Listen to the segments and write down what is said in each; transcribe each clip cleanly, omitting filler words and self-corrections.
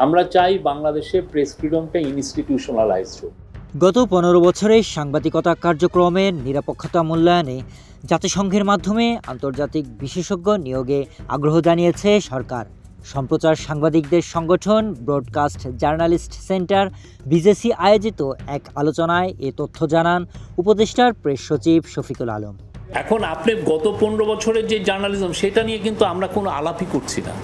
আমরা চাই বাংলাদেশে প্রেস ফ্রিডমটা ইনস্টিটিউশনালাইজড হোক। গত ১৫ বছরের সাংবাদিকতা কার্যক্রমের নিরপেক্ষতা মূল্যায়নে জাতিসংঘের মাধ্যমে আন্তর্জাতিক বিশেষজ্ঞ নিয়োগে আগ্রহ জানিয়েছে সরকার। সম্প্রচার সাংবাদিকদের সংগঠন ব্রডকাস্ট জার্নালিস্ট সেন্টার বিজেসি আয়োজিত এক আলোচনায় এ তথ্য জানান উপদেষ্টার প্রেস সচিব শফিকুল আলম। এখন আপনি গত ১৫ বছরের যে জার্নালিজম সেটা নিয়ে কিন্তু আমরা কোনো আলাপই করছি না।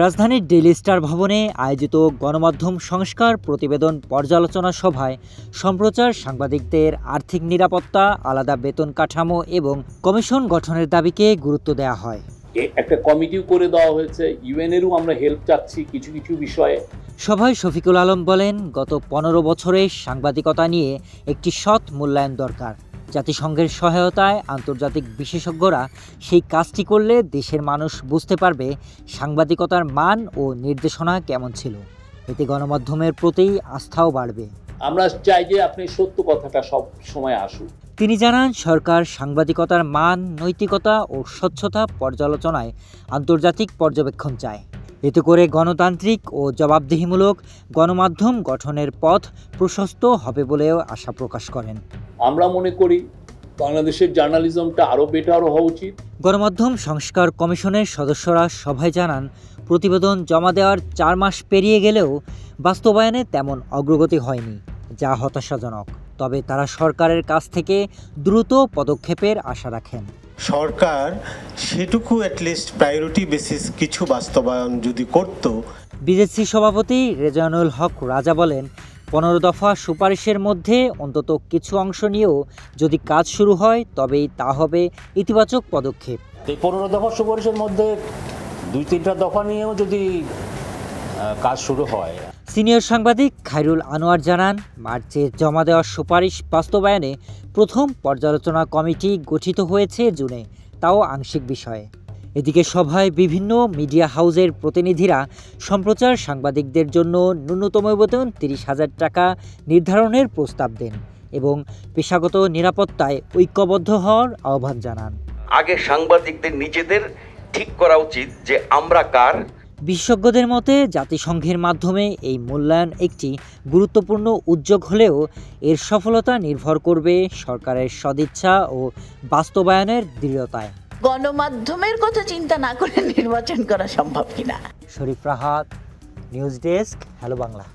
রাজধানীর ডেইলি স্টার ভবনে আয়োজিত গণমাধ্যম সংস্কার প্রতিবেদন পর্যালোচনা সভায় সম্প্রচার সাংবাদিকদের আর্থিক নিরাপত্তা, আলাদা বেতন কাঠামো এবং কমিশন গঠনের দাবিকে গুরুত্ব দেওয়া হয়। একটা কমিটিও করে দেওয়া হয়েছে, ইউএনেরও আমরা হেল্প চাচ্ছি কিছু কিছু বিষয়ে। সভায় শফিকুল আলম বলেন, গত ১৫ বছরে সাংবাদিকতা নিয়ে একটি সৎ মূল্যায়ন দরকার। জাতিসংঘের সহায়তায় আন্তর্জাতিক বিশেষজ্ঞরা সেই কাজটি করলে দেশের মানুষ বুঝতে পারবে সাংবাদিকতার মান ও নির্দেশনা কেমন ছিল। এতে গণমাধ্যমের প্রতি আস্থাও বাড়বে। আমরা চাই যে আপনি সত্য কথাটা সব সময় আসুক। তিনি জানান, সরকার সাংবাদিকতার মান, নৈতিকতা ও স্বচ্ছতা পর্যালোচনায় আন্তর্জাতিক পর্যবেক্ষণ চায়। এতে করে গণতান্ত্রিক ও জবাবদিহিমূলক গণমাধ্যম গঠনের পথ প্রশস্ত হবে বলেও আশা প্রকাশ করেন। আমরা মনে করি বাংলাদেশের জার্নালিজমটা আরও বেটার হওয়া উচিত। গণমাধ্যম সংস্কার কমিশনের সদস্যরা সভায় জানান, প্রতিবেদন জমা দেওয়ার ৪ মাস পেরিয়ে গেলেও বাস্তবায়নে তেমন অগ্রগতি হয়নি, যা হতাশাজনক। তবে তারা সরকারের কাছ থেকে দ্রুত পদক্ষেপের আশা রাখেন। সরকার সেটুকু অ্যাটলিস্ট প্রায়োরিটি বেসিস কিছু বাস্তবায়ন যদি করত। বিজেসি সভাপতি রেজানুল হক রাজা বলেন, ১৫ দফা সুপারিশের মধ্যে অন্তত কিছু অংশ নিয়েও যদি কাজ শুরু হয় তবেই তা হবে ইতিবাচক পদক্ষেপ। এই ১৫ দফা সুপারিশের মধ্যে ২-৩টা দফা নিয়েও যদি কাজ শুরু হয়। সিনিয়র সাংবাদিক খায়রুল আনোয়ার জানান, মার্চে জমা দেওয়ার সুপারিশ বাস্তবায়নে প্রথম পর্যালোচনা কমিটি গঠিত হয়েছে জুনে, তাও আংশিক বিষয়ে। এদিকে সভায় বিভিন্ন মিডিয়া হাউসের প্রতিনিধিরা সম্প্রচার সাংবাদিকদের জন্য ন্যূনতম বেতন ৩০,০০০ টাকা নির্ধারণের প্রস্তাব দেন এবং পেশাগত নিরাপত্তায় ঐক্যবদ্ধ হওয়ার আহ্বান জানান। আগে সাংবাদিকদের নিজেদের ঠিক করা উচিত যে আমরা কার। বিশেষজ্ঞদের মতে জাতিসংঘের মাধ্যমে এই মূল্যায়ন একটি গুরুত্বপূর্ণ উদ্যোগ হলেও এর সফলতা নির্ভর করবে সরকারের সদিচ্ছা ও বাস্তবায়নের দৃঢ়তায়। গণমাধ্যমের কথা চিন্তা না করে নির্বাচন করা সম্ভব কিনা। Sharif Rahat, news desk, hello Bangla.